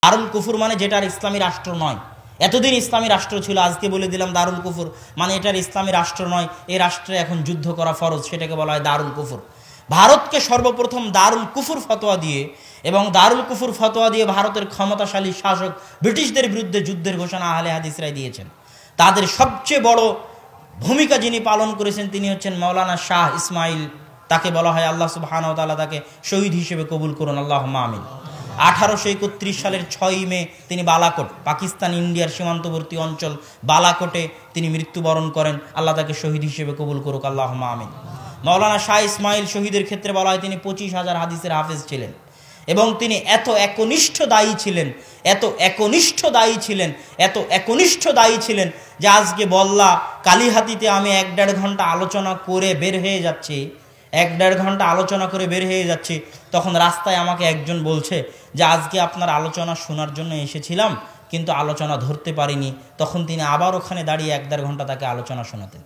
দারুল কুফর মানে যেটার ইসলামী রাষ্ট্র নয়। এতদিন ইসলামী রাষ্ট্র ছিল, আজকে বলে দিলাম দারুল কুফর মানে এটার ইসলামী রাষ্ট্র নয়, এই রাষ্ট্রে এখন যুদ্ধ করা ফরজ, সেটাকে বলা হয় দারুল কুফর। ভারতকে সর্বপ্রথম দারুল কুফর ফতোয়া দিয়ে এবং দারুল কুফর ফতোয়া দিয়ে ভারতের ক্ষমতাশালী শাসক ব্রিটিশদের বিরুদ্ধে যুদ্ধের ঘোষণা আহলে হাদিসরাই দিয়েছেন। তাদের সবচেয়ে বড় ভূমিকা যিনি পালন করেছেন তিনি হচ্ছেন মাওলানা শাহ ইসমাইল। তাকে বলা হয়, আল্লাহ সুবহানাহু ওয়া তাআলা তাকে শহীদ হিসেবে কবুল করুন, আল্লাহুম্মা আমিন। 1831 সালের 6 মে তিনি বালাকোট, পাকিস্তান ইন্ডিয়ার সীমান্তবর্তী অঞ্চল বালাকোটে তিনি মৃত্যুবরণ করেন। আল্লাহ তাকে শহীদ হিসেবে কবুল করুক, আল্লাহুম্মা আমিন। মাওলানা শাহ ইসমাইল শহীদের ক্ষেত্রে বলা হয় তিনি 25,000 হাদিসের হাফেজ ছিলেন এবং তিনি এত একনিষ্ঠ দায়ী ছিলেন, এত একনিষ্ঠ দায়ী ছিলেন, এত একনিষ্ঠ দায়ী ছিলেন যে আজকে বল্লা কালীহাতিতে আমি 1-1.5 ঘন্টা আলোচনা করে বের হয়ে যাচ্ছি, 1-1.5 ঘন্টা আলোচনা করে বের হয়ে যাচ্ছি, তখন রাস্তায় আমাকে একজন বলছে যে আজকে আপনার আলোচনা শোনার জন্য এসেছিলাম কিন্তু আলোচনা ধরতে পারিনি। তখন তিনি আবার ওখানে দাঁড়িয়ে 1-1.5 ঘন্টা তাকে আলোচনা শোনাতেন।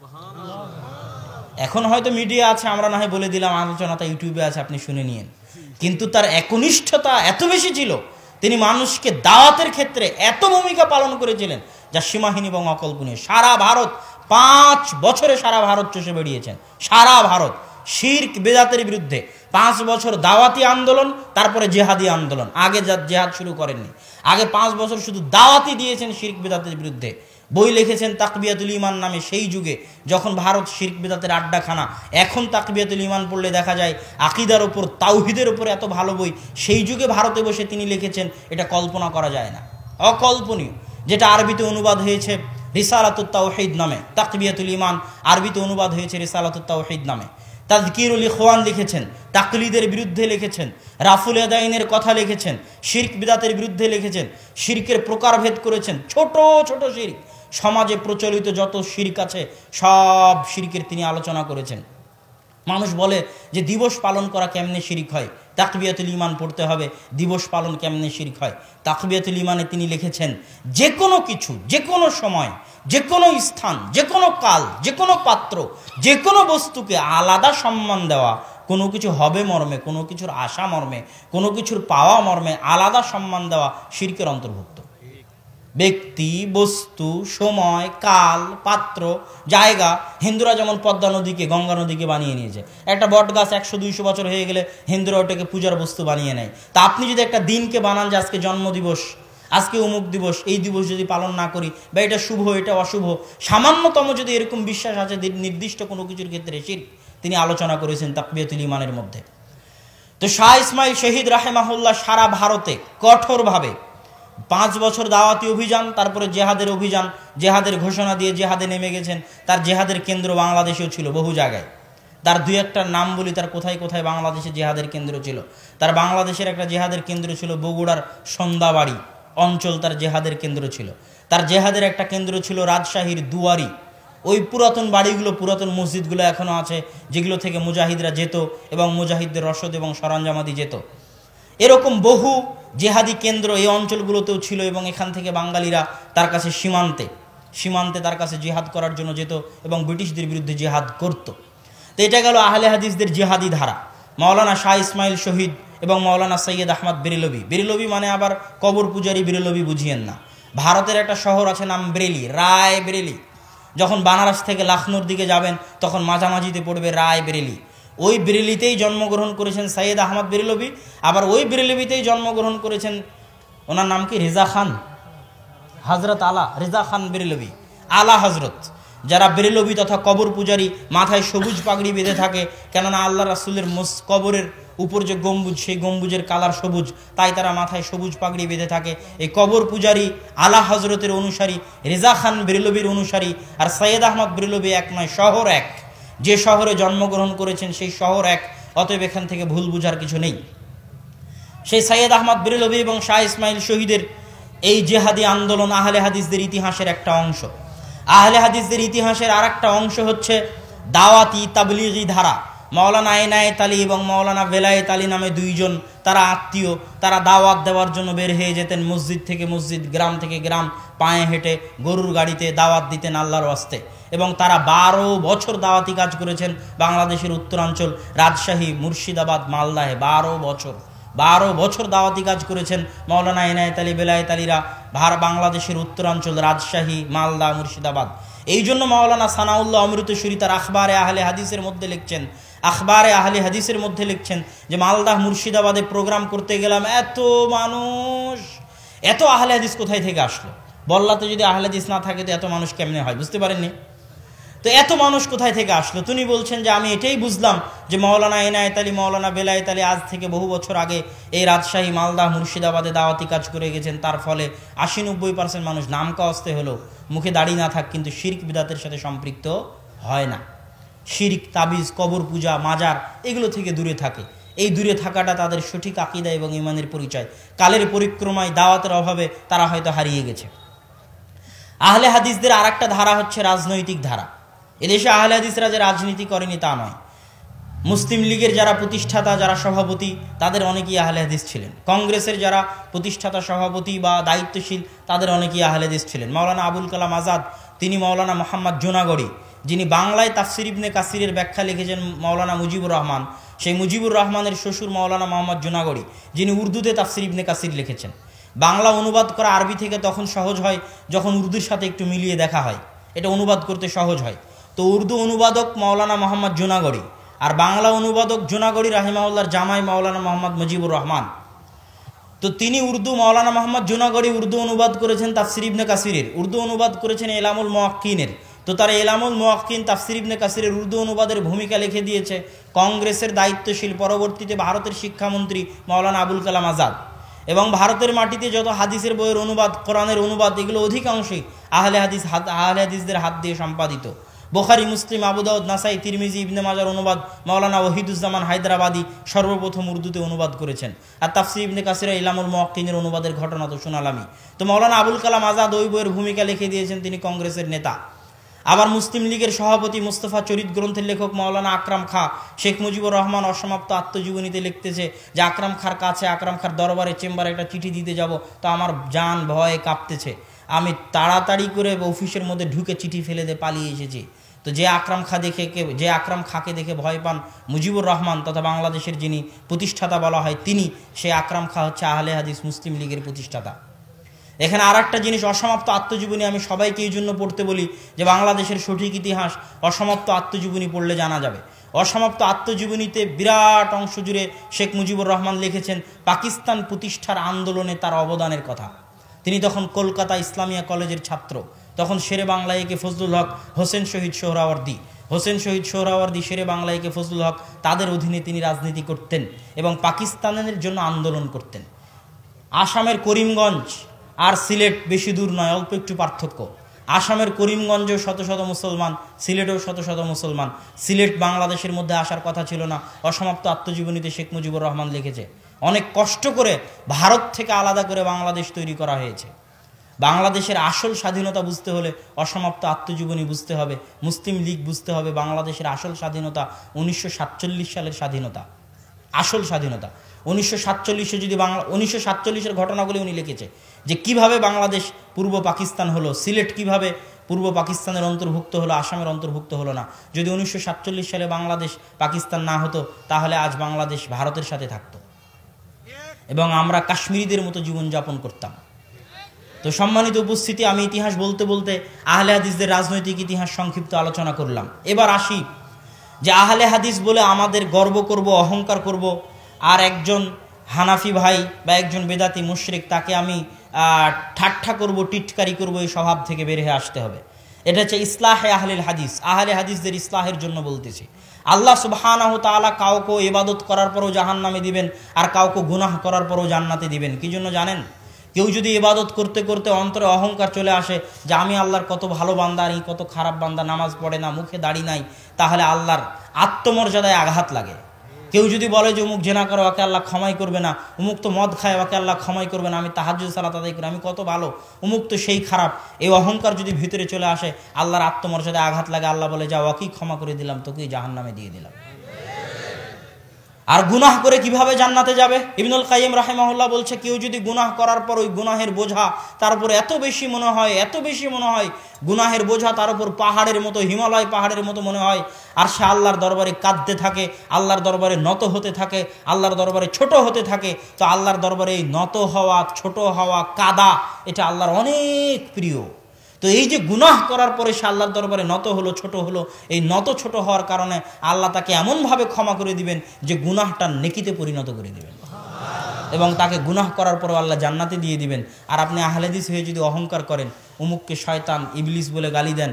এখন হয়তো মিডিয়া আছে, আমরা না হয় বলে দিলাম আলোচনাটা ইউটিউবে আছে, আপনি শুনে নিয়েন, কিন্তু তার একনিষ্ঠতা এত বেশি ছিল, তিনি মানুষকে দাওয়াতের ক্ষেত্রে এত ভূমিকা পালন করেছিলেন যা সীমাহীন এবং অকল্পনীয়। সারা ভারত 5 বছরে সারা ভারত চষে বেরিয়েছেন, সারা ভারত শিরক বেদাতের বিরুদ্ধে 5 বছর দাওয়াতি আন্দোলন, তারপরে জেহাদি আন্দোলন। আগে জেহাদ শুরু করেননি, আগে 5 বছর শুধু দাওয়াতি দিয়েছেন শিরক বেদাতের বিরুদ্ধে। বই লিখেছেন তাকবিয়াতুল ঈমান নামে, সেই যুগে যখন ভারত শিরক বেদাতের আড্ডাখানা। এখন তাকবিয়াতুল ঈমান পড়লে দেখা যায় আকীদার ওপর, তাওহীদের ওপর এত ভালো বই। সেই যুগে ভারতে বসে তিনি লিখেছেন, এটা কল্পনা করা যায় না, অকল্পনীয়। যেটা আরবিতে অনুবাদ হয়েছে রিসালাতুত তাওহীদ নামে, তাকবিয়াতুল ঈমান আরবিতে অনুবাদ হয়েছে রিসালাতুত তাওহীদ নামে। তাযকিরুল ইখওয়ান লিখেছেন, তাকলিদের বিরুদ্ধে লিখেছেন, রাফুল ইয়াদাইনের কথা লিখেছেন, শিরক বিদাতের বিরুদ্ধে লিখেছেন, শিরকের প্রকারভেদ করেছেন। ছোট ছোট শিরক, সমাজে প্রচলিত যত শিরক আছে সব শিরকের তিনি আলোচনা করেছেন। মানুষ বলে যে দিবস পালন করা কেমনে শিরক হয়, তাকবিয়াতুল ঈমান পড়তে হবে, দিবস পালন কেমনে শিরক হয়। তাকবিয়াতুল ঈমানে তিনি লিখেছেন, যে কোনো কিছু, যে কোনো সময়, যে কোনো স্থান, যে কোনো কাল, যে কোনো পাত্র, যে কোনো বস্তুকে আলাদা সম্মান দেওয়া, কোনো কিছু হবে মর্মে, কোনো কিছুর আশা মর্মে, কোনো কিছুর পাওয়া মর্মে আলাদা সম্মান দেওয়া শিরকের অন্তর্ভুক্ত। ব্যক্তি, বস্তু, সময়, কাল, পাত্র, জায়গা। হিন্দুরা যেমন পদ্মা নদীকে গঙ্গা নদীকে বানিয়ে নিয়েছে, একটা বট গাছ 100-200 বছর হয়ে গেলে হিন্দুরা ওটাকে পূজার বস্তু বানিয়ে নেয়। তা আপনি যদি একটা দিনকে বানান যে আজকে জন্মদিবস, আজকে অমুক দিবস, এই দিবস যদি পালন না করি বা এটা শুভ এটা অশুভ, সামান্যতম যদি এরকম বিশ্বাস আছে নির্দিষ্ট কোনো কিছুর ক্ষেত্রে শিরক, তিনি আলোচনা করেছেন তাকবিয়াতুল ঈমানের মধ্যে। তো শাহ ইসমাইল শহীদ রাহেমাহুল্লাহ সারা ভারতে কঠোরভাবে 5 বছর দাওয়াতি অভিযান, তারপরে জেহাদের অভিযান, জেহাদের ঘোষণা দিয়ে জেহাদে নেমে গেছেন। তার জেহাদের কেন্দ্র বাংলাদেশেও ছিল বহু জায়গায়। তার 2-1টার নাম বলি, তার কোথায় কোথায় বাংলাদেশে জেহাদের কেন্দ্র ছিল। তার বাংলাদেশের একটা জেহাদের কেন্দ্র ছিল বগুড়ার সন্ধ্যাবাড়ি অঞ্চল, তার জেহাদের কেন্দ্র ছিল। তার জেহাদের একটা কেন্দ্র ছিল রাজশাহীর দুয়ারি। ওই পুরাতন বাড়িগুলো, পুরাতন মসজিদগুলো এখনও আছে, যেগুলো থেকে মুজাহিদরা যেত এবং মুজাহিদদের রসদ এবং সরঞ্জামাদি যেত। এরকম বহু জেহাদি কেন্দ্র এই অঞ্চলগুলোতেও ছিল এবং এখান থেকে বাঙালিরা তার কাছে সীমান্তে তার কাছে জিহাদ করার জন্য যেত এবং ব্রিটিশদের বিরুদ্ধে জিহাদ করত। তো এটা গেল আহলে হাদিসদের জিহাদি ধারা। মাওলানা শাহ ইসমাইল শহীদ এবং মাওলানা সৈয়দ আহমদ বেরেলভী। বেরেলভী মানে আবার কবর পূজারী বেরেলভী বুঝিয়েন না। ভারতের একটা শহর আছে নাম বেরেলি, রায় বেরেলি। যখন বানারস থেকে লখনৌর দিকে যাবেন তখন মাঝামাঝিতে পড়বে রায় বেরেলি। ওই বেরেলিতেই জন্মগ্রহণ করেছেন সৈয়দ আহমদ বেরেলভী। আবার ওই বেরেলভীতেই জন্মগ্রহণ করেছেন, ওনার নাম কি, রেজা খান, হজরত আলা রেজা খান বেরেলভী, আলা হজরত। যারা বেরেলভী তথা কবর পূজারী মাথায় সবুজ পাগড়ি বেঁধে থাকে, কেননা আল্লাহ রাসূলের কবরের উপর যে গম্বুজ, সেই গম্বুজের কালার সবুজ, তাই তারা মাথায় সবুজ পাগড়ি বেঁধে থাকে। এই কবর পূজারী আলা হজরতের অনুসারী, রেজা খান বেরেলভীর অনুসারী। আর সৈয়দ আহমদ বেরেলভী এক নয়, শহর এক। যে শহরে জন্মগ্রহণ করেছেন সেই শহর এক, অতএব এখান থেকে ভুল বুঝার কিছু নেই। সেই সৈয়দ আহমদ বেরেলভী এবং শাহ ইসমাইল শহীদের এই জেহাদি আন্দোলন আহলে হাদিসদের ইতিহাসের একটা অংশ। আহলে হাদিসদের ইতিহাসের আর একটা অংশ হচ্ছে দাওয়াতি তাবলীগী ধারা। মাওলানা এনায়েত আলী এবং মাওলানা বেলায়েত আলী নামে 2 জন, তারা আত্মীয়। তারা দাওয়াত দেওয়ার জন্য বের হয়ে যেতেন মসজিদ থেকে মসজিদ, গ্রাম থেকে গ্রাম, পায়ে হেঁটে, গরুর গাড়িতে দাওয়াত দিতেন আল্লাহর ওয়াস্তে। এবং তারা 12 বছর দাওয়াতি কাজ করেছেন বাংলাদেশের উত্তরাঞ্চল, রাজশাহী, মুর্শিদাবাদ, মালদাহে 12 বছর 12 বছর দাওয়াতি কাজ করেছেন মাওলানা এনায়েত আলী বেলায়েত আলীরা বাংলাদেশের উত্তরাঞ্চল, রাজশাহী, মালদা, মুর্শিদাবাদ। এই জন্য মাওলানা সানাউল্লাহ অমৃতসরী তার আখবারে আহলে হাদিসের মধ্যে লিখছেন, আখবারে আহলে হাদিসের মধ্যে লিখছেন যে মালদা মুর্শিদাবাদে প্রোগ্রাম করতে গেলাম, এত মানুষ, এত আহলে হাদিস কোথায় থেকে আসলো? বল্লাতে যদি আহলে হাদিস না থাকে তো এত মানুষ কেমনে হয়? বুঝতে পারেননি তো এত মানুষ কোথায় থেকে আসলো? তিনি বলছেন যে আমি এটাই বুঝলাম যে মাওলানা এনায়েত আলী, মাওলানা বেলায়েত আলী আজ থেকে বহু বছর আগে এই রাজশাহী, মালদা, মুর্শিদাবাদে দাওয়াতি কাজ করে গেছেন। তার ফলে 80-90% মানুষ নাম কাওয়াস্তে হলো, মুখে দাড়ি না থাক, কিন্তু শিরক বিদাতের সাথে সম্পৃক্ত হয় না। শিরক, তাবিজ, কবর পূজা, মাজার এগুলো থেকে দূরে থাকে। এই দূরে থাকাটা তাদের সঠিক আকীদা এবং ঈমানের পরিচয়। কালের পরিক্রমায়, দাওয়াতের অভাবে তারা হয়তো হারিয়ে গেছে। আহলে হাদিসদের আর একটা ধারা হচ্ছে রাজনৈতিক ধারা। এদেশে আহলে হাদিসরা যে রাজনীতি করেনি তা নয়। মুসলিম লীগের যারা প্রতিষ্ঠাতা, যারা সভাপতি, তাদের অনেকেই আহলে হাদিস ছিলেন। কংগ্রেসের যারা প্রতিষ্ঠাতা, সভাপতি বা দায়িত্বশীল, তাদের অনেকেই আহলে হাদিস ছিলেন। মাওলানা আবুল কালাম আজাদ, তিনি মাওলানা মোহাম্মদ জুনাগড়ি, যিনি বাংলায় তাফসির ইবনে কাসিরের ব্যাখ্যা লিখেছেন মাওলানা মুজিবুর রহমান, সেই মুজিবুর রহমানের শ্বশুর মাওলানা মোহাম্মদ জুনাগড়ি, যিনি উর্দুতে তাফসির ইবনে কাসির লিখেছেন। বাংলা অনুবাদ করা আরবি থেকে তখন সহজ হয় যখন উর্দুর সাথে একটু মিলিয়ে দেখা হয়, এটা অনুবাদ করতে সহজ হয়। তো উর্দু অনুবাদক মাওলানা মোহাম্মদ জুনাগড়ি, আর বাংলা অনুবাদক জুনাগড়ি রাহিমাহুল্লাহর জামাই মাওলানা মোহাম্মদ মুজিবুর রহমান। তো তিনি উর্দু, মাওলানা মোহাম্মদ জুনাগড়ি উর্দু অনুবাদ করেছেন তাফসির ইবনে কাসিরের, উর্দু অনুবাদ করেছেন এলামুল মুওয়াক্কিনের। তো তারা এলামুল মুওয়াক্কিন তাফসির ইবনে কাসিরের উর্দু অনুবাদের ভূমিকা লিখে দিয়েছে কংগ্রেসের দায়িত্বশীল, পরবর্তীতে ভারতের শিক্ষামন্ত্রী মাওলানা আবুল কালাম আজাদ। এবং ভারতের মাটিতে যত হাদিসের বইয়ের অনুবাদ, কোরআনের অনুবাদ, এগুলো অধিকাংশই আহলে হাদিসদের হাত দিয়ে সম্পাদিত। বুখারী, মুসলিম, আবু দাউদ, নাসাই, তিরমিজি, ইবনে মাজার অনুবাদ মাওলানা ওহিদুজ্জামান হায়দ্রাবাদী সর্বপ্রথম উর্দুতে অনুবাদ করেছেন। আর তাফসির ইবনে কাসির ইলামুল মুওয়াক্কিনের অনুবাদের ঘটনা তো শুনালামই। তো মাওলানা আবুল কালাম আজাদ ওই বইয়ের ভূমিকা লিখে দিয়েছেন, তিনি কংগ্রেসের নেতা। আবার মুসলিম লীগের সভাপতি মুস্তফা চরিত গ্রন্থের লেখক মাওলানা আকরাম খা, শেখ মুজিবুর রহমান অসমাপ্ত আত্মজীবনীতে লিখতেছে যে আকরাম খার কাছে, আকরাম খার দরবারে চেম্বারে একটা চিঠি দিতে যাব, তো আমার জান ভয়ে কাঁপতেছে, আমি তাড়াতাড়ি করে অফিসের মধ্যে ঢুকে চিঠি ফেলে দিয়ে পালিয়ে এসেছি। তো যে আকরাম খাকে দেখে ভয় পান মুজিবুর রহমান তথা বাংলাদেশের যিনি প্রতিষ্ঠাতা বলা হয় তিনি, সেই আকরাম খা হচ্ছে আহলে হাদিস মুসলিম লীগের প্রতিষ্ঠাতা। এখানে আর একটা জিনিস, অসমাপ্ত আত্মজীবনী আমি সবাইকে এই জন্য পড়তে বলি যে বাংলাদেশের সঠিক ইতিহাস অসমাপ্ত আত্মজীবনী পড়লে জানা যাবে। অসমাপ্ত আত্মজীবনীতে বিরাট অংশ জুড়ে শেখ মুজিবুর রহমান লিখেছেন পাকিস্তান প্রতিষ্ঠার আন্দোলনে তার অবদানের কথা। তিনি তখন কলকাতা ইসলামিয়া কলেজের ছাত্র, তখন শেরে বাংলা একে ফজলুল হক, হোসেন শহীদ সোহরাওয়ার্দী, শেরে বাংলা একে ফজলুল হক, তাদের অধীনে তিনি রাজনীতি করতেন এবং পাকিস্তানের জন্য আন্দোলন করতেন। আসামের করিমগঞ্জ আর সিলেট বেশি দূর নয়, অল্প একটু পার্থক্য। আসামের করিমগঞ্জেও শত শত মুসলমান, সিলেটেও শত শত মুসলমান। সিলেট বাংলাদেশের মধ্যে আসার কথা ছিল না, অসমাপ্ত আত্মজীবনীতে শেখ মুজিবুর রহমান লিখেছে। অনেক কষ্ট করে ভারত থেকে আলাদা করে বাংলাদেশ তৈরি করা হয়েছে। বাংলাদেশের আসল স্বাধীনতা বুঝতে হলে অসমাপ্ত আত্মজীবনী বুঝতে হবে, মুসলিম লীগ বুঝতে হবে। বাংলাদেশের আসল স্বাধীনতা 1947 সালের স্বাধীনতা, আসল স্বাধীনতা 1947। যদি 1947-এর ঘটনাগুলি উনি লিখেছে যে কিভাবে বাংলাদেশ পূর্ব পাকিস্তান হলো, সিলেট কিভাবে পূর্ব পাকিস্তানের অন্তর্ভুক্ত হলো, আসামের অন্তর্ভুক্ত হলো না। যদি 1947 সালে বাংলাদেশ পাকিস্তান না হতো তাহলে আজ বাংলাদেশ ভারতের সাথে থাকতো এবং আমরা কাশ্মীরিদের মতো জীবনযাপন করতাম। তো সম্মানিত উপস্থিতি, আমি ইতিহাস বলতে বলতে আহলে হাদিসদের রাজনৈতিক ইতিহাস সংক্ষিপ্ত আলোচনা করলাম। এবার আসি যে আহলে হাদিস বলে আমাদের গর্ব করব, অহংকার করব, আর একজন হানাফি ভাই বা একজন বেদাতি মুশরিক তাকে আমি ঠাট্টা করব, টিটকারি করব, এই স্বভাব থেকে বের হয়ে আসতে হবে। এটা হচ্ছে ইসলাহে আহলিল হাদিস, আহলে হাদিসদের ইসলাহের জন্য বলতেছি। আল্লাহ সুবহানাহু তাআলা কাউকে ইবাদত করার পরও জাহান্নামে দিবেন আর কাউকে গুনাহ করার পরও জান্নাতে দিবেন। কি জন্য জানেন? কেউ যদি ইবাদত করতে করতে অন্তরে অহংকার চলে আসে যে আমি আল্লাহর কত ভালো বান্দা আর এই কত খারাপ বান্দা, নামাজ পড়ে না, মুখে দাড়ি নাই, তাহলে আল্লাহর আত্মমর্যাদায় আঘাত লাগে। কেউ যদি বলে যে অমুক জেনা করে ওকে আল্লাহ ক্ষমাই করবে না, অমুক তো মদ খায় ওকে আল্লাহ ক্ষমাই করবে না, আমি তাহাজ্জুদ সালাত আদায় করি, আমি কত ভালো, অমুক তো সেই খারাপ, এই অহংকার যদি ভিতরে চলে আসে আল্লাহর আত্মমর্যাদায় আঘাত লাগে। আল্লাহ বলে যা ওকেই ক্ষমা করে দিলাম, তোকেই জাহান্নামে দিয়ে দিলাম। আর গুনাহ করে কিভাবে জান্নাতে যাবে? ইবনুল কাইয়িম রাহিমাহুল্লাহ বলছে, কেউ যদি গুনাহ করার পর ওই গুনাহের বোঝা তার উপর এত বেশি মনে হয় গুনাহের বোঝা তার উপর পাহাড়ের মতো, হিমালয় পাহাড়ের মতো মনে হয়, আর সে আল্লাহর দরবারে কাঁদতে থাকে, আল্লাহর দরবারে নত হতে থাকে, আল্লাহর দরবারে ছোট হতে থাকে, তো আল্লাহর দরবারে এই নত হওয়া, ছোট হওয়া, কাদা, এটা আল্লাহর অনেক প্রিয়। তো এই যে গুনাহ করার পরে সে আল্লাহর দরবারে নত হলো, ছোট হলো, এই নত ছোট হওয়ার কারণে আল্লাহ তাকে এমনভাবে ক্ষমা করে দিবেন যে গুনাহটা নেকিতে পরিণত করে দিবেন, এবং তাকে গুনাহ করার পরও আল্লাহ জান্নাতে দিয়ে দিবেন। আর আপনি আহলে হাদিস হয়ে যদি অহংকার করেন, উমুককে শয়তান, ইবলিস বলে গালি দেন,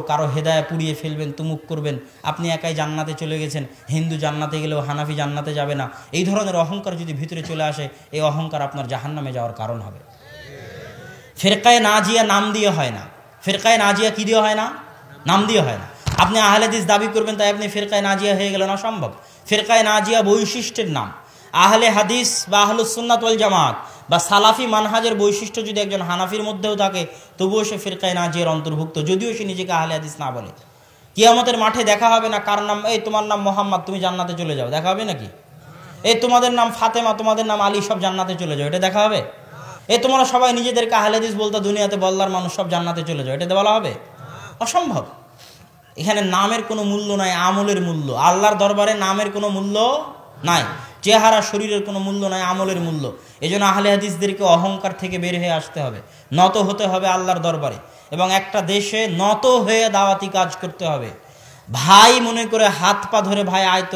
কারো হেদায়া পুড়িয়ে ফেলবেন, তুমুক করবেন, আপনি একাই জান্নাতে চলে গেছেন, হিন্দু জান্নাতে গেলেও হানাফি জান্নাতে যাবে না, এই ধরনের অহংকার যদি ভিতরে চলে আসে, এই অহংকার আপনার জাহান্নামে যাওয়ার কারণ হবে। ফেরকায়ে নাজিয়া নাম দিয়ে হয় না, ফেরকায়ে নাজিয়া কি দিয়ে হয় না? নাম দিয়ে হয় না। আপনি আহলে হাদিস দাবি করবেন তাই আপনি ফেরকায়ে নাজিয়া হয়ে গেলেন, অসম্ভব। ফেরকায়ে নাজিয়া বৈশিষ্ট্যের নাম। আহলে হাদিস বা আহলুস সুন্নাত ওয়াল জামাত বা সালাফি মানহাজের বৈশিষ্ট্য যদি একজন হানাফির মধ্যেও থাকে, তবুও সে ফিরকায়ে নাজিয়ার অন্তর্ভুক্ত, যদিও সে নিজেকে আহলে হাদিস না বলে। কিয়ামতের মাঠে দেখা হবে না কার নাম, এই তোমার নাম মোহাম্মদ, তুমি জান্নাতে চলে যাও, দেখা হবে নাকি? এই তোমাদের নাম ফাতেমা, তোমাদের নাম আলী, সব জান্নাতে চলে যাও, এটা দেখা হবে? এই তোমরা সবাই নিজেদেরকে আহলে হাদিস বলতে, দুনিয়াতে বল্লার মানুষ, সব জান্নাতে চলে যাও, এটা বলা হবে? অসম্ভব। এখানে নামের কোনো মূল্য নাই, আমলের মূল্য। আল্লাহর দরবারে নামের কোনো মূল্য নাই, চেহারা শরীরের কোনো মূল্য নাই, আমলের মূল্য। এই জন্য আহলে হাদিসদেরকে অহংকার থেকে বের হয়ে আসতে হবে, নত হতে হবে আল্লাহর দরবারে, এবং একটা দেশে নত হয়ে দাওয়াতি কাজ করতে হবে। ভাই মনে করে হাত পা ধরে, ভাই আয়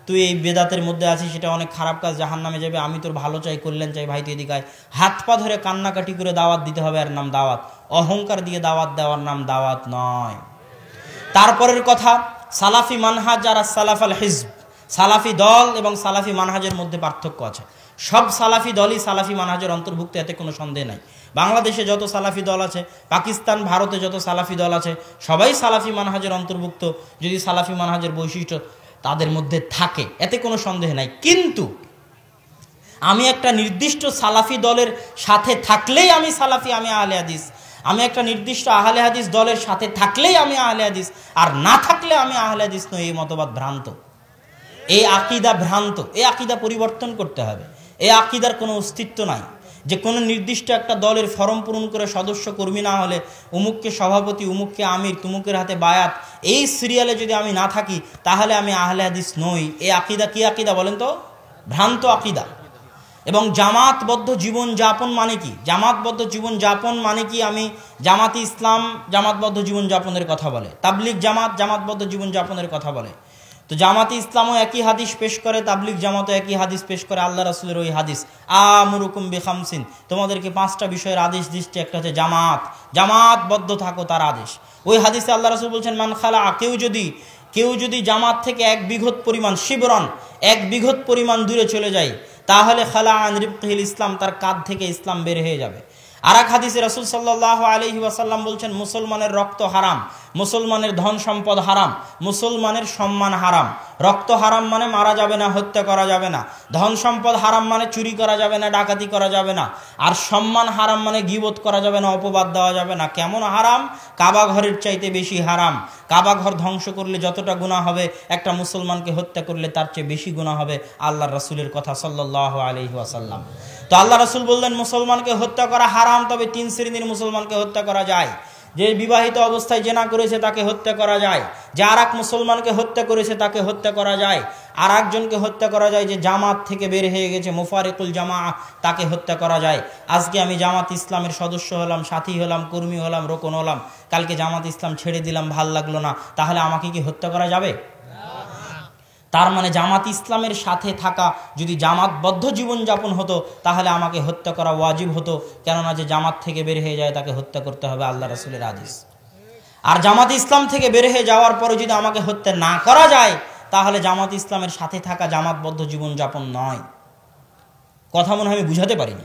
তুই এই বেদাতের মধ্যে আছিস, সেটা অনেক খারাপ কাজ, জাহান্নামে যাবে, আমি তোর ভালো চাই, কল্যাণ চাই, ভাই তুই এদিকে আয়, হাত পা ধরে কান্নাকাটি করে দাওয়াত দিতে হবে, এর নাম দাওয়াত। অহংকার দিয়ে দাওয়াত দেওয়ার নাম দাওয়াত নয়। তারপরের কথা, সালাফি মানহাজ আর সালাফ আল হিজব, সালাফি দল এবং সালাফি মানহাজের মধ্যে পার্থক্য আছে। সব সালাফি দলই সালাফি মানহাজের অন্তর্ভুক্ত, এতে কোনো সন্দেহ নাই। বাংলাদেশে যত সালাফি দল আছে, পাকিস্তান, ভারতে যত সালাফি দল আছে, সবাই সালাফি মানহাজের অন্তর্ভুক্ত, যদি সালাফি মানহাজের বৈশিষ্ট্য তাদের মধ্যে থাকে, এতে কোনো সন্দেহ নাই। কিন্তু আমি একটা নির্দিষ্ট সালাফি দলের সাথে থাকলেই আমি সালাফি, আমি আহলে হাদিস, আমি একটা নির্দিষ্ট আহলে হাদিস দলের সাথে থাকলেই আমি আহলে হাদিস, আর না থাকলে আমি আহলে হাদিস নই, এই মতবাদ ভ্রান্ত, এই আকিদা ভ্রান্ত। এই আকিদা পরিবর্তন করতে হবে। এই আকিদার কোনো অস্তিত্ব নাই যে কোনো নির্দিষ্ট একটা দলের ফরম পূরণ করে সদস্য কর্মী না হলে উমুককে সভাপতি, উমুককে আমির, তুমুকের হাতে বায়াত, এই সিরিয়ালে যদি আমি না থাকি তাহলে আমি আহলে হাদিস নই। এই আকিদা কি আকিদা বলেন তো? ভ্রান্ত আকিদা। এবং জামাতবদ্ধ জীবনযাপন মানে কি? জামাতবদ্ধ জীবনযাপন মানে কি? আমি জামাতি ইসলাম জামাতবদ্ধ জীবনযাপনের কথা বলে, তাবলিগ জামাত জামাতবদ্ধ জীবনযাপনের কথা বলে। তো জামাতি ইসলামও একই হাদিস পেশ করে, তাবলিগ জামাতও একই হাদিস পেশ করে, আল্লাহ রাসূলের ওই হাদিস, আমুরুকুম বিখামসিন, তোমাদেরকে 5টা বিষয়ের আদেশ দিচ্ছে। একটা হচ্ছে জামাতবদ্ধ থাকো, তার আদেশ। ওই হাদিসে আল্লাহ রাসূল বলছেন, মান খালা, কেউ যদি জামাত থেকে 1 বিঘত পরিমাণ, শিবরন 1 বিঘত পরিমাণ দূরে চলে যায়, তাহলে খালা আন রিবতিল ইসলাম, তার কাঁধ থেকে ইসলাম বের হয়ে যাবে। আর এক হাদিসে রাসূল সাল্লাল্লাহু আলাইহি ওয়াসাল্লাম বলছেন, মুসলমানের রক্ত হারাম, মুসলমানের ধন সম্পদ হারাম, মুসলমানের সম্মান হারাম। রক্ত হারাম মানে মারা যাবে না, হত্যা করা যাবে না। ধন সম্পদ হারাম মানে চুরি করা যাবে না, ডাকাতি করা যাবে না। আর সম্মান হারাম মানে গীবত করা যাবে না, অপবাদ দেওয়া যাবে না। কেমন হারাম? কাবা ঘরের চাইতে বেশি হারাম। কাবা ঘর ধ্বংস করলে যতটা গুনাহ হবে, একটা মুসলমানকে হত্যা করলে তার চেয়ে বেশি গুনাহ হবে। আল্লাহর রাসূলের কথা সাল্লাল্লাহু আলাইহি ওয়াসাল্লাম। তো আল্লাহ রাসূল বললেন, মুসলমানকে হত্যা করা হারাম, তবে 3 শ্রেণীর মুসলমানকে হত্যা করা যায়। যে বিবাহিত অবস্থায় জেনা করেছে তাকে হত্যা করা যায়, যে আর এক মুসলমানকে হত্যা করেছে তাকে হত্যা করা যায়, আর একজনকে হত্যা করা যায় যে জামাত থেকে বের হয়ে গেছে, মুফারিকুল জামা, তাকে হত্যা করা যায়। আজকে আমি জামাত ইসলামের সদস্য হলাম, সাথী হলাম, কর্মী হলাম, রোকন হলাম, কালকে জামাত ইসলাম ছেড়ে দিলাম, ভাল লাগলো না, তাহলে আমাকে কি হত্যা করা যাবে? তার মানে জামাত ইসলামের সাথে থাকা যদি জামাতবদ্ধ জীবনযাপন হতো তাহলে আমাকে হত্যা করা ওয়াজিব হতো, কেননা যে জামাত থেকে বের হয়ে যায় তাকে হত্যা করতে হবে, আল্লাহ রাসূলের আদেশ। আর জামাত ইসলাম থেকে বের হয়ে যাওয়ার পরে যদি আমাকে হত্যা না করা যায় তাহলে জামাত ইসলামের সাথে থাকা জামাতবদ্ধ জীবনযাপন নয়। কথা মনে হয় আমি বুঝাতে পারিনি।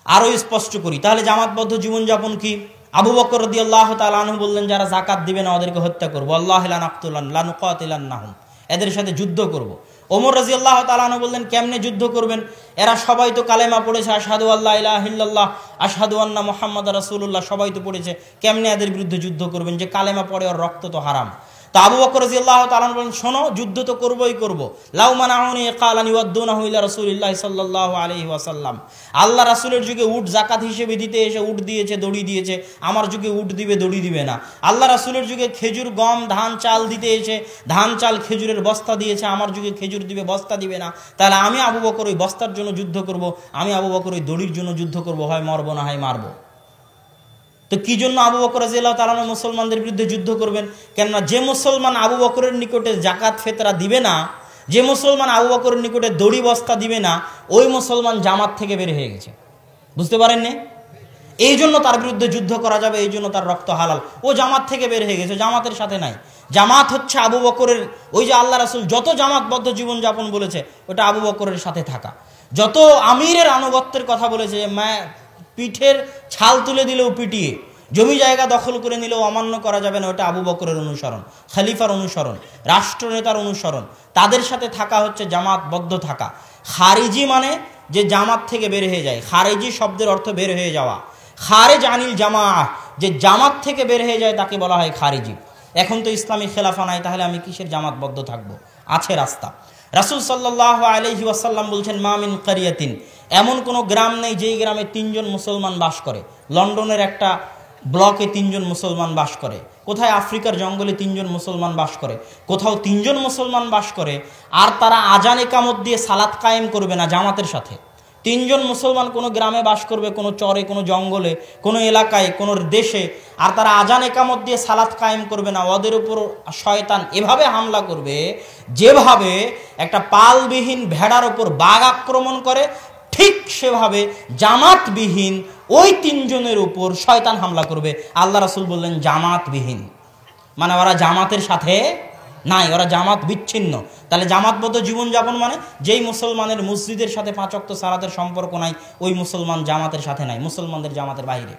আরো স্পষ্ট করি, তাহলে জামাতবদ্ধ জীবনযাপন কি? আবু বকর রাদিয়াল্লাহু তাআলা আনহু বললেন, যারা যাকাত দিবে না ওদেরকে হত্যা করব, আল্লাহি লা নাকতুলান লা নুকাতিলান্নাহুম, এদের সাথে যুদ্ধ করব। ওমর রাদিয়াল্লাহু তাআলা আনহু বললেন, কেমনে যুদ্ধ করবেন? এরা সবাই তো কালেমা পড়েছে, আশহাদু আল্লা ইলাহা ইল্লাল্লাহ, আশহাদু আন্না মুহাম্মাদুর রাসূলুল্লাহ, সবাই তো পড়েছে, কেমনে এদের বিরুদ্ধে যুদ্ধ করবেন? যে কালেমা পড়ে ওর রক্ত তো হারাম। তো আবু বকর রাদিয়াল্লাহু তাআলা বলেন, শোনো, যুদ্ধ তো করবই করব। লাউ মানাউনি কালানি ওয়াদুনাহু ইলা রাসূলিল্লাহ সাল্লাল্লাহু আলাইহি ওয়াসাল্লাম। আল্লাহ রাসূলের যুগে উট যাকাত হিসেবে দিতে এসে উট দিয়েছে, দড়ি দিয়েছে, আমার যুগে উট দিবে, দড়ি দিবে না। আল্লাহ রাসূলের যুগে খেজুর, গম, ধান, চাল দিতে এসে ধান, চাল, খেজুরের বস্তা দিয়েছে, আমার যুগে খেজুর দিবে, বস্তা দিবে না। তাহলে আমি আবু বকর ওই বস্তার জন্য যুদ্ধ করব, আমি আবু বকর ওই দড়ির জন্য যুদ্ধ করব, হয় মরবো না হয় মারবো। তো কি জন্য আবু বকর রাদিয়াল্লাহু তাআলা মুসলমানদের বিরুদ্ধে যুদ্ধ করবেন? কেননা যে মুসলমান আবু বকরের নিকটে যাকাত ফেতরা দিবে না, যে মুসলমান আবু বকরের নিকটে দড়ি বস্তা দিবে না, ওই মুসলমান জামাত থেকে বের হয়ে গেছে। বুঝতে পারেননি? এই জন্য তার বিরুদ্ধে যুদ্ধ করা যাবে, এই জন্য তার রক্ত হালাল। ও জামাত থেকে বের হয়ে গেছে, জামাতের সাথে নাই। জামাত হচ্ছে আবু বকরের, ওই যে আল্লাহ রাসূল যত জামাতবদ্ধ জীবনযাপন বলেছে ওটা আবু বকরের সাথে থাকা। যত আমিরের আনুগত্যের কথা বলেছে, যে পিঠের ছাল তুলে দিলেও পিটিয়ে, জমি জায়গা দখল করে নিলেও অমান্য করা যাবে না, ওটা আবু বকরের অনুসরণ, খলিফার অনুসরণ, রাষ্ট্রনেতার অনুসরণ। তাদের সাথে থাকা হচ্ছে জামাতবদ্ধ থাকা। খারিজি মানে যে জামাত থেকে বের হয়ে যায়, খারিজি শব্দের অর্থ বের হয়ে যাওয়া। খারেজ আনিল জামাআহ, যে জামাত থেকে বের হয়ে যায় তাকে বলা হয় খারিজি। এখন তো ইসলামী খেলাফা নাই, তাহলে আমি কিসের জামাতবদ্ধ থাকবো? আছে রাস্তা। রাসূল সাল্লাল্লাহু আলাইহি ওয়াসাল্লাম বলছেন, মা মিন কারিয়াতিন, এমন কোনো গ্রাম নেই যেই গ্রামে 3 জন মুসলমান বাস করে। লন্ডনের একটা ব্লকে 3 জন মুসলমান বাস করে, কোথায় আফ্রিকার জঙ্গলে 3 জন মুসলমান বাস করে, কোথাও 3 জন মুসলমান বাস করে, আর তারা আজান ইকামত দিয়ে সালাত কায়েম করবে না জামাতের সাথে। 3 জন মুসলমান কোনো গ্রামে বাস করবে, কোনো চরে, কোনো জঙ্গলে, কোনো এলাকায়, কোনো দেশে, আর তারা আজান ইকামত দিয়ে সালাত কায়েম করবে না। ওদের উপর শয়তান এভাবে হামলা করবে যেভাবে একটা পালবিহীন ভেড়ার উপর বাঘ আক্রমণ করে, ঠিক সেভাবে জামাতবিহীন ওই 3 জনের উপর শয়তান হামলা করবে। আল্লাহ রাসূল বললেন জামাতবিহীন, মানে ওরা জামাতের সাথে নাই, ওরা জামাত বিচ্ছিন্ন। তাহলে জামাতবদ্ধ জীবনযাপন মানে যেই মুসলমানের মসজিদের সাথে 5 ওয়াক্ত সালাতের সম্পর্ক নাই, ওই মুসলমান জামাতের সাথে নাই, মুসলমানদের জামাতের বাইরে।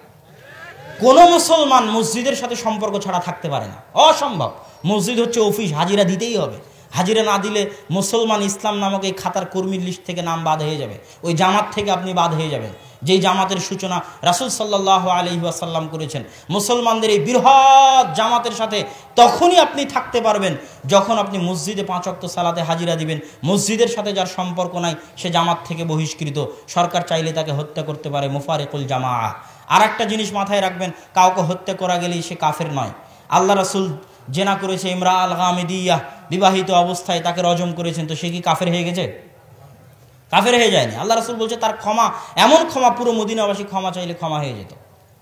কোনো মুসলমান মসজিদের সাথে সম্পর্ক ছাড়া থাকতে পারে না, অসম্ভব। মসজিদ হচ্ছে অফিস, হাজিরা দিতেই হবে। হাজিরা না দিলে মুসলমান ইসলাম নামক এই খাতার কর্মীর লিস্ট থেকে নাম বাদ হয়ে যাবে, ওই জামাত থেকে আপনি বাদ হয়ে যাবেন, যেই জামাতের সূচনা রাসূল সাল্লাল্লাহু আলাইহি ওয়াসাল্লাম করেছেন। মুসলমানদের এই বৃহৎ জামাতের সাথে তখনই আপনি থাকতে পারবেন যখন আপনি মসজিদে 5 ওয়াক্ত সালাতে হাজিরা দিবেন। মসজিদের সাথে যার সম্পর্ক নাই সে জামাত থেকে বহিষ্কৃত, সরকার চাইলে তাকে হত্যা করতে পারে, মুফারিকুল জামাআহ। আর একটা জিনিস মাথায় রাখবেন, কাউকে হত্যা করা গেলেই সে কাফের নয়। আল্লাহ রাসূল জেনা করেছে, ইমরা আল গামিদিয়া, বিবাহিত অবস্থায় তাকে রজম করেছেন, তো সে কি কাফের হয়ে গেছে? কাফের হয়ে যায়নি। আল্লাহ রাসূল বলছে তার ক্ষমা, এমন ক্ষমা পুরো মদিনাবাসী ক্ষমা চাইলে ক্ষমা হয়ে যেত,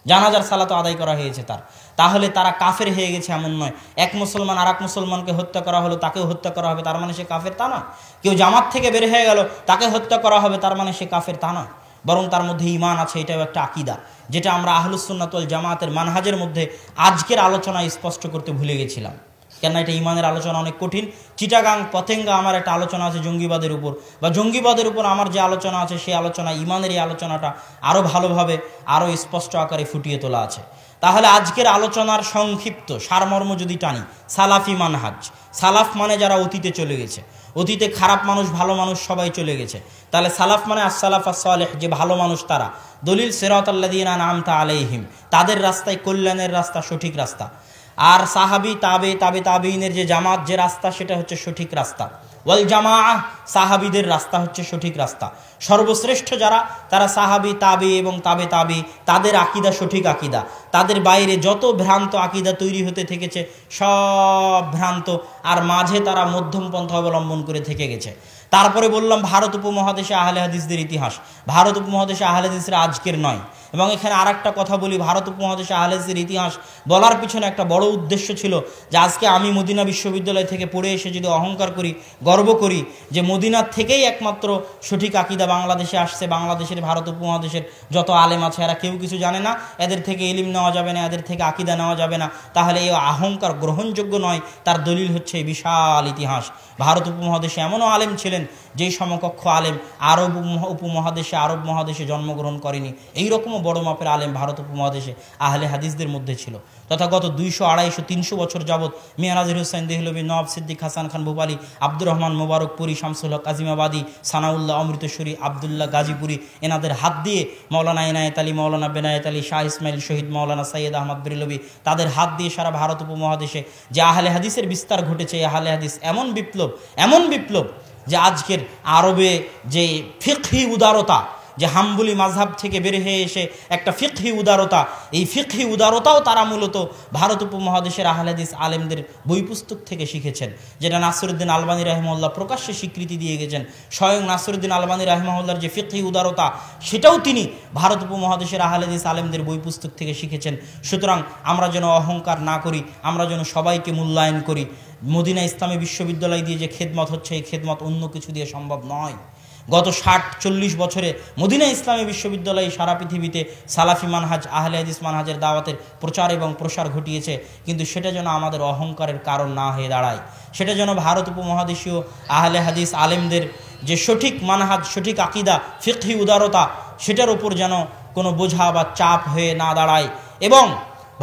জানাজার সালাত আদায় করা হয়েছে তার। তাহলে তারা কাফের হয়ে গেছে এমন নয়। এক মুসলমান আর এক মুসলমানকে হত্যা করা হলো, তাকেও হত্যা করা হবে, তার মানে সে কাফের তা নয়। কেউ জামাত থেকে বের হয়ে গেল, তাকে হত্যা করা হবে, তার মানে সে কাফের তা নয়। বরং তার মধ্যে ঈমান আছে, এটাও একটা আকীদা, যেটা আমরা আহলুস সুন্নাত ওয়াল জামাতের মানহাজের মধ্যে আজকের আলোচনায় স্পষ্ট করতে ভুলে গেছিলাম। কেন এটা ইমানের আলোচনা অনেক কঠিন। চিটাগাং পতেঙ্গা আমার একটা আলোচনা আছে জঙ্গিবাদের উপর, বা জঙ্গিবাদের উপর আমার যে আলোচনা আছে সেই আলোচনা, ইমানের এই আলোচনাটা আরও ভালোভাবে আরও স্পষ্ট আকারে ফুটিয়ে তোলা আছে। তাহলে আজকের আলোচনার সংক্ষিপ্ত সারমর্ম যদি টানি, সালাফি মানহাজ। সালাফ মানে যারা অতীতে চলে গেছে, অতীতে খারাপ মানুষ ভালো মানুষ সবাই চলে গেছে, তাহলে সালাফ মানে আসসালাফ আসসালেহ, যে ভালো মানুষ তারা। দলিল সিরাতাল্লাযীনা আনআমতা আলাইহিম, তাদের রাস্তায় কল্যাণের রাস্তা, সঠিক রাস্তা। আর সাহাবি তাবে তাবে তাবেইনের যে জামাত, যে রাস্তা, সেটা হচ্ছে সঠিক রাস্তা। ওয়াল জামাআহ, সাহাবিদের রাস্তা হচ্ছে সঠিক রাস্তা। সর্বশ্রেষ্ঠ যারা, তারা সাহাবি তাবে এবং তাবে তাবে, তাদের আকীদা সঠিক আকীদা। তাদের বাইরে যত ভ্রান্ত আকীদা তৈরি হতে থেকেছে সব ভ্রান্ত, আর মাঝে তারা মধ্যম পন্থা অবলম্বন করে থেকে গেছে। তারপরে বললাম ভারত উপমহাদেশে আহলে হাদিসদের ইতিহাস। ভারত উপমহাদেশে আহলে হাদিসরা আজকের নয়। এবং এখানে আর একটা কথা বলি, ভারত উপমহাদেশে আহলে হাদিসের ইতিহাস বলার পিছনে একটা বড় উদ্দেশ্য ছিল, যে আজকে আমি মদিনা বিশ্ববিদ্যালয় থেকে পড়ে এসে যদি অহংকার করি, গর্ব করি যে মদিনার থেকেই একমাত্র সঠিক আকীদা বাংলাদেশে আসছে, বাংলাদেশের ভারত উপমহাদেশের যত আলেম আছে এরা কেউ কিছু জানে না, এদের থেকে ইলম নেওয়া যাবে না, এদের থেকে আকীদা নেওয়া যাবে না, তাহলে এই অহংকার গ্রহণযোগ্য নয়। তার দলিল হচ্ছে এই বিশাল ইতিহাস। ভারত উপমহাদেশে এমনও আলেম ছিলেন যেই সমকক্ষ আলেম আরব উপমহাদেশে আরব মহাদেশে জন্মগ্রহণ করেনি। এইরকমও বড় মাপের আলেম ভারত উপমহাদেশে আহলে হাদিসদের মধ্যে ছিল। তথা গত 200, 250, 300 বছর যাবৎ মিয়া নাজির হুসাইন দেহলভী, নওয়াব সিদ্দিক হাসান খান ভূপালী, আব্দুর রহমান মোবারকপুরি, শামসুল হক আজিমাবাদী, সানাউল্লাহ অমৃতসরী, আবদুল্লাহ গাজীপুরি, এনাদের হাত দিয়ে মৌলানা ইনায়েত আলী, মৌলানা বেনায়েত আলী, শাহ ইসমাইল শহীদ, মৌলানা সৈয়দ আহমদ বেরলভী, তাদের হাত দিয়ে সারা ভারত উপমহাদেশে যে আহলে হাদিসের বিস্তার ঘটেছে। এই আহলে হাদিস এমন বিপ্লব যে আজকের আরবে যে ফিকহি উদারতা, যে হাম্বলি মাযহাব থেকে বের হয়ে এসে একটা ফিকহি উদারতা, এই ফিকহি উদারতাও তারা মূলত ভারত উপমহাদেশের আহলে হাদিস আলেমদের বই পুস্তক থেকে শিখেছেন, যেটা নাসিরউদ্দিন আলবানী রাহিমাহুল্লাহ প্রকাশ্যে স্বীকৃতি দিয়ে গেছেন। স্বয়ং নাসিরউদ্দিন আলবানী রাহিমাহুল্লাহর যে ফিকহি উদারতা, সেটাও তিনি ভারত উপমহাদেশের আহলে হাদিস আলেমদের বই পুস্তক থেকে শিখেছেন। সুতরাং আমরা যেন অহংকার না করি, আমরা যেন সবাইকে মূল্যায়ন করি। মদিনা ইসলামী বিশ্ববিদ্যালয় দিয়ে যে খেদমত হচ্ছে, এই খেদমত অন্য কিছু দিয়ে সম্ভব নয়। গত 60-40 বছরে মদিনা ইসলামী বিশ্ববিদ্যালয় সারা পৃথিবীতে সালাফি মানহাজ, আহলে হাদিস মানহাজের দাওয়াতের প্রচার এবং প্রসার ঘটিয়েছে। কিন্তু সেটা যেন আমাদের অহংকারের কারণ না হয়ে দাঁড়ায়, সেটা যেন ভারত উপমহাদেশীয় আহলে হাদিস আলেমদের যে সঠিক মানহাজ, সঠিক আকিদা, ফিকহি উদারতা, সেটার উপর যেন কোনো বোঝা বা চাপ হয়ে না দাঁড়ায়। এবং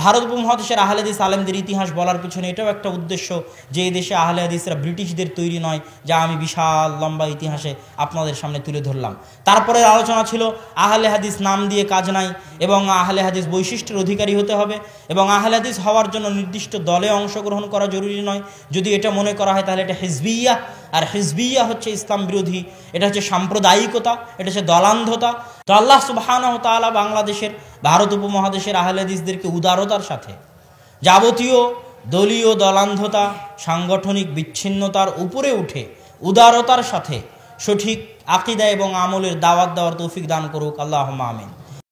ভারত উপমহাদেশের আহলে হাদিস আলেমদের ইতিহাস বলার পিছনে এটাও একটা উদ্দেশ্য যে এই দেশে আহলে হাদিসরা ব্রিটিশদের তৈরি নয়, যা আমি বিশাল লম্বা ইতিহাসে আপনাদের সামনে তুলে ধরলাম। তারপরের আলোচনা ছিল আহলে হাদিস নাম দিয়ে কাজ নাই, এবং আহলে হাদিস বৈশিষ্ট্যের অধিকারী হতে হবে, এবং আহলে হাদিস হওয়ার জন্য নির্দিষ্ট দলে অংশগ্রহণ করা জরুরি নয়। যদি এটা মনে করা হয় তাহলে এটা হিজবিয়া, আর হিজবিয়া হচ্ছে ইসলাম বিরোধী, এটা হচ্ছে সাম্প্রদায়িকতা, এটা হচ্ছে দলান্ধতা। তো আল্লাহ সুবহানাহু ওয়া তাআলা বাংলাদেশের, ভারত উপমহাদেশের আহলে হাদিসদেরকে উদারতার সাথে, যাবতীয় দলীয় দলান্ধতা, সাংগঠনিক বিচ্ছিন্নতার উপরে উঠে উদারতার সাথে সঠিক আকীদা এবং আমলের দাওয়াত দেওয়ার তৌফিক দান করুক। আল্লাহুম্মা আমিন।